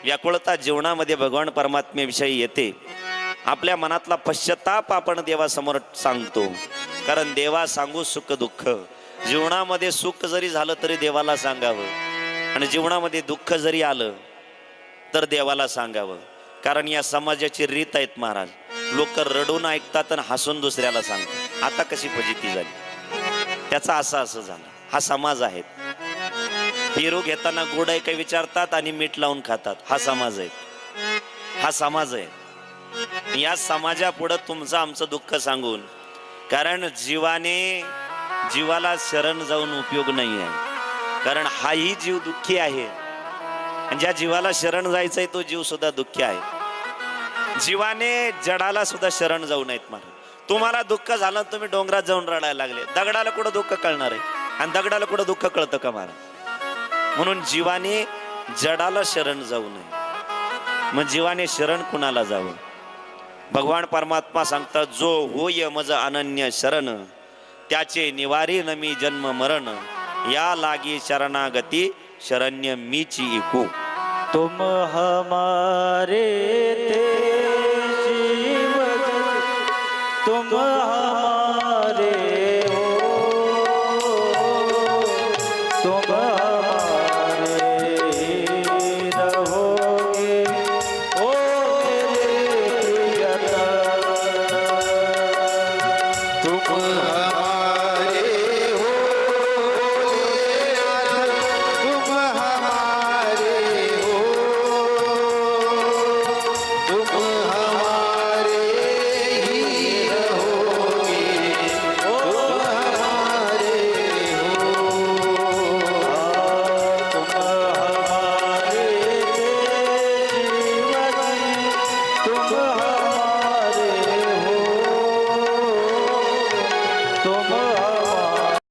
व्याकुळता जीवनामध्ये भगवान परमात्म्याविषयी येते. आपल्या मनातला पश्चाताप आपण देवासमोर सांगतो, कारण देवा सांगू सुख दुःख. जीवनामध्ये सुख जरी झालं तरी देवाला सांगावं, आणि जीवनामध्ये दुःख जरी आलं तर देवाला सांगावं. कारण या समाजाची रीत आहेत महाराज, लोक रडून ऐकतात आणि हसून दुसऱ्याला सांगतात. आता कशी फजिती झाली, त्याचा असं झालं. हा समाज आहे. पेरू घेताना गोड आहे काही विचारतात आणि मीठ लावून खातात. हा समाज आहे, हा समाज आहे. या समाजापुढं तुमचं आमचं दुःख सांगून, कारण जीवाला शरण जाऊन उपयोग नाही आहे. कारण हाही जीव दुःखी आहे, आणि ज्या जीवाला शरण जायचंय तो जीव सुद्धा दुःखी आहे. जीवाने जडाला सुद्धा शरण जाऊ नयेत महाराज. तुम्हाला दुःख झालं तुम्ही डोंगरात जाऊन रडायला लागले, दगडाला कुठं दुःख कळणार आहे, आणि दगडाला कुठं दुःख कळतं का महाराज? म्हणून जीवाने जडाला शरण जाऊ नये. मग जीवाने शरण कुणाला जावं? भगवान परमात्मा सांगतात, जो होय मज अनन्य शरण, त्याचे निवारी न मी जन्म मरण, या लागी शरणागती शरण्य मीची ऐकू. तुम हमारे थे शिव, तुम हमारे हो, तुम हमारे रहोगे ओ मेरे प्रियतम. तुम हमारे हो, तुम हमारे हो, तुम हमारे ही रहोगे ओ हमारे हो. तुम हमारे थे शिवजी, तुम हमारे हो, तुम